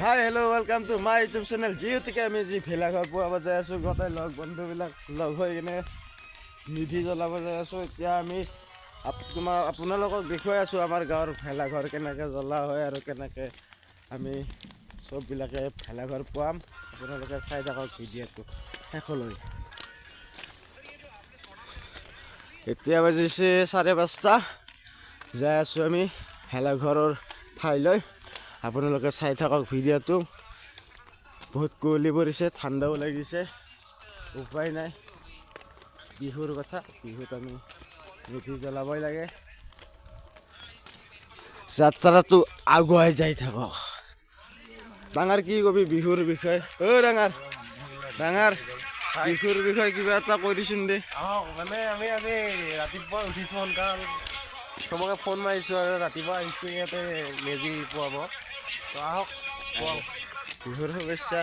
Hi hello' welcome to my YouTube channel. যিহেতুকে আমি যি ভেলাঘৰ পুৱাব যাই আছোঁ, গোটেই লগ বন্ধুবিলাক লগ হৈ কিনে নিধি জ্বলাব যাই আছোঁ। এতিয়া আমি আপোনালোকক দেখুৱাই আছোঁ আমাৰ গাঁৱৰ ভেলাঘৰ কেনেকৈ জ্বলা হয় আৰু কেনেকৈ আমি চববিলাকে ভেলাঘৰ পুৱাম। আপোনালোকে চাই থাকক ভিডিঅ'টো শেষলৈ। এতিয়া বাজিছে 5:30। যাই আছোঁ আমি ভেলাঘৰৰ ঠাইলৈ। আপোনালোকে চাই থাকক ভিডিঅ'টো। বহুত কুঁৱলী পৰিছে, ঠাণ্ডাও লাগিছে, উপায় নাই। বিহুৰ কথা, বিহুত আমি মেজি জ্বলাবই লাগে। যাত্ৰাটো আগুৱাই যাই থাকক। ডাঙৰ কি কবি বিহুৰ বিষয়ে? ডাঙৰ বিহুৰ বিষয়ে কিবা এটা কৈ দিছোন দে। মানে আমি আজি ৰাতিপুৱা উঠিছোঁ সোনকাল, চবকে ফোন মাৰিছোঁ আৰু ৰাতিপুৱা আহিছোঁ ইয়াতে মেজি পুৱাব। তো আহক পুৱাম। বিহুৰ শুভেচ্ছা,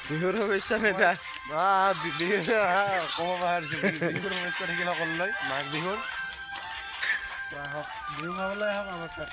বিহুৰ শুভেচ্ছা মেধা। বিহু ক'ব পাৰিছোঁ, বিহুৰ সমস্যা থাকিলে সকলোলৈ মাঘ বিহুৰ। তো আহক বিহু খাবলৈ আহক আমাৰ তাত।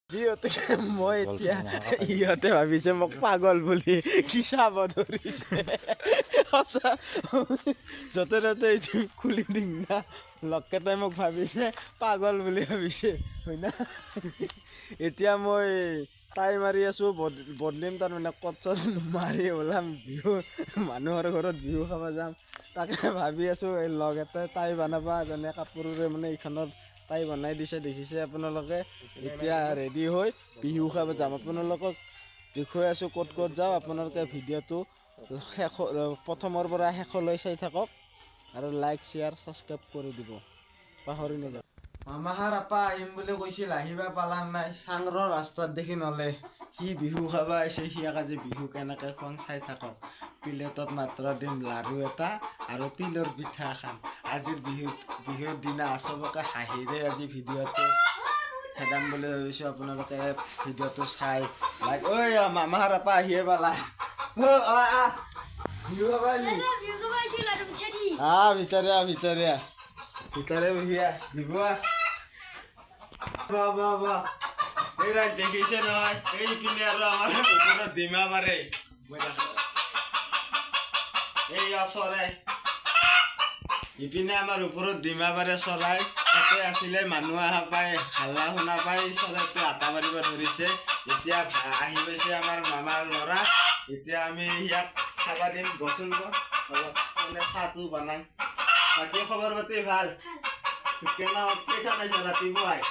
যিহেতুকে মই এতিয়া ইহঁতে ভাবিছে মোক পাগল বুলি, কি চাব ধৰিছে। সঁচা, য'তে ত'তে এইটো খুলি দিম না, লগকেইটাই মোক ভাবিছে পাগল বুলি ভাবিছে, হয় না? এতিয়া মই টাই মাৰি আছোঁ, বদলিম তাৰমানে কট মাৰি ওলাম, বিহু মানুহৰ ঘৰত বিহু খাব যাম। তাকে ভাবি আছোঁ। এই লগ এটাই টাই বনাবা যেনে কাপোৰেৰে মানে এইখনত টাই বনাই দিছে, দেখিছে আপোনালোকে। এতিয়া ৰেডি হৈ বিহু খাব যাম। আপোনালোকক দেখুৱাই আছোঁ ক'ত ক'ত যাওঁ। আপোনালোকে ভিডিঅ'টো প্ৰথমৰ পৰা শেষলৈ চাই থাকক আৰু লাইক শ্বেয়াৰ ছাবস্ক্ৰাইব কৰি দিব, পাহৰি নাযাব। মামাহাৰ আপা আহিম বুলি কৈছিল, আহিবা পালাং নাই। চাংৰৰ ৰাস্তাত দেখি নলে, সি বিহু খাব আহিছে। সি আজি বিহু কেনেকৈ খুৱাং চাই থাকক। প্লেটত মাত্ৰ দিম লাৰু এটা আৰু তিলৰ পিঠা এখন। আজিৰ বিহুৰ দিনা চবকে হাঁহিৰে আজি ভিডিঅ'টো খেদাম বুলি ভাবিছোঁ। আপোনালোকে ভিডিঅ'টো চাই লাইক। মামাহাৰ আপা আহিয়ে পালা। বিহু খাব আহিলি? ভিতৰে বহিয়া বিহু এই ৰাজ দেখিছে নহয়, এইপিনে আৰু আমাৰ ওপৰত ডিমা মাৰে। এই চৰাই ইপিনে আমাৰ ওপৰত ডিমা পাৰে চৰাই। তাতে আছিলে মানুহ অহা পাই হাল্লা শুনা পাই চৰাইটো আটা মাৰিব ধৰিছে। এতিয়া আহি পাইছে আমাৰ মামাৰ ল'ৰা। এতিয়া আমি ইয়াক খাব দিম। বচোন অলপ মানে চাহটো বনাম। বাকী খবৰ পাতি ভাল? কেইটা পাইছা ৰাতিপুৱাই?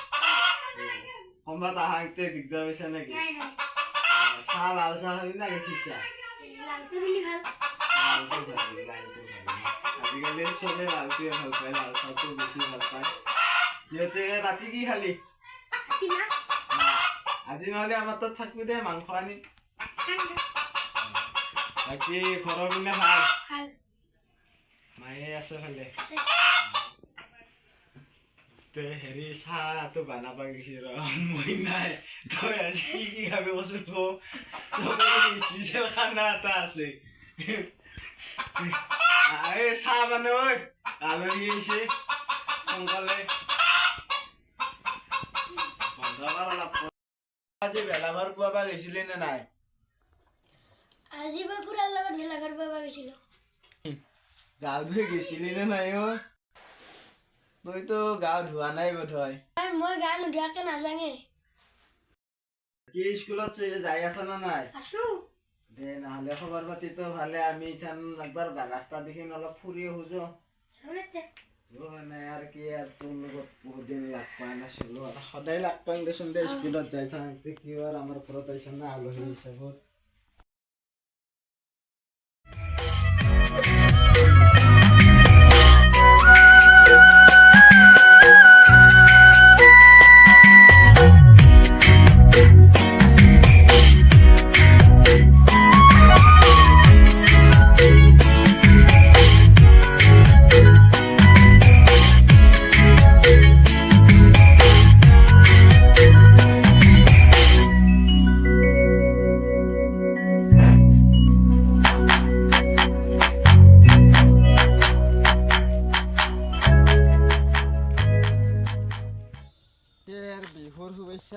সম্বাদ আহাতে দিগদাৰ পাইছা নেকি? চাহ লাল চাহ খাবি না গাখীৰ চাহ? আজিকালি চবে লালটোৱে ভাল পায়, লাল চাহটো বেছি ভাল পায়। যিহেতু ৰাতি কি খালি? আজি নহ'লে আমাৰ তাত থাকবি দে, মাংস আনিম। বাকী ঘৰৰ পিনে ভাল? মায়ে আছে ভালে? হেৰি চাহটো বনাব গৈছে ৰ, মই নাই। তই আজি কি খাবি কচোন ক? স্পেচিয়েল খানা এটা আছে। এই চাহ মানে ঐ আলহী আহিছে সোনকালে। আজি ভেলাঘৰ পুৱাব গৈছিলি নে নাই? আজি মই খুৰাৰ লগত ভেলাঘৰ পুৱাব গৈছিলোঁ। গা ধুই গৈছিলি নে নাই? তইতো গা ধোৱা নাই বোধহয়। মই গা নোধোৱাকে নাযাঙে। কি স্কুলত যাই আছা না নাই? আছো। দে নহ'লে খবৰ পাতিতো ভালে। আমি ইথান একবাৰ ৰাস্তা দেখি অলপ ফুৰি আহোঁ। আৰু কি আৰু তোৰ লগত বহুত দিন লগ পোৱা নাছিলোঁ। সদায় লগ পাম দেচোন দে, স্কুলত যাই থাকোঁতে কি আৰু আমাৰ ঘৰত আহিছ না আলহী হিচাপত।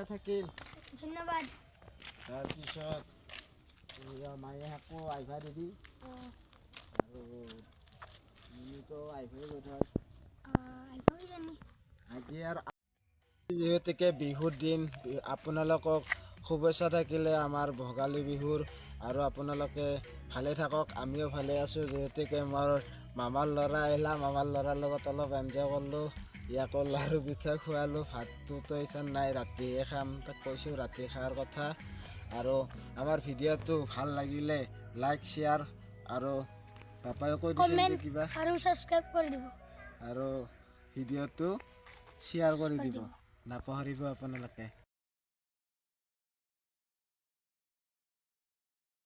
শুভেচ্ছা থাকিল ধন্যবাদ তাৰপিছত মায়ে আকৌ আহিবা দিবি আৰু মিনিটো আহিবই বোধহয় আহিবই জানি আজি আৰু যিহেতুকে বিহুৰ দিন আপোনালোকক শুভেচ্ছা থাকিলে আমাৰ ভোগালী বিহুৰ আৰু আপোনালোকে ভালে থাকক আমিও ভালে আছোঁ যিহেতুকে মোৰ মামাৰ ল'ৰা আহিলা মামাৰ ল'ৰাৰ লগত অলপ এনজয় কৰিলোঁ ইয়াকো লাৰু পিঠা খোৱালোঁ ভাতটোতো ইচ্ছা নাই ৰাতিহে খাম তাক কৈছোঁ ৰাতি খোৱাৰ কথা আৰু আমাৰ ভিডিঅ'টো ভাল লাগিলে লাইক শ্বেয়াৰ আৰু পাপায়ো কৈ দিছে কমেণ্ট নেকি কিবা আৰু ছাবস্ক্ৰাইব কৰি দিব আৰু ভিডিঅ'টো শ্বেয়াৰ কৰি দিব নাপাহৰিব আপোনালোকে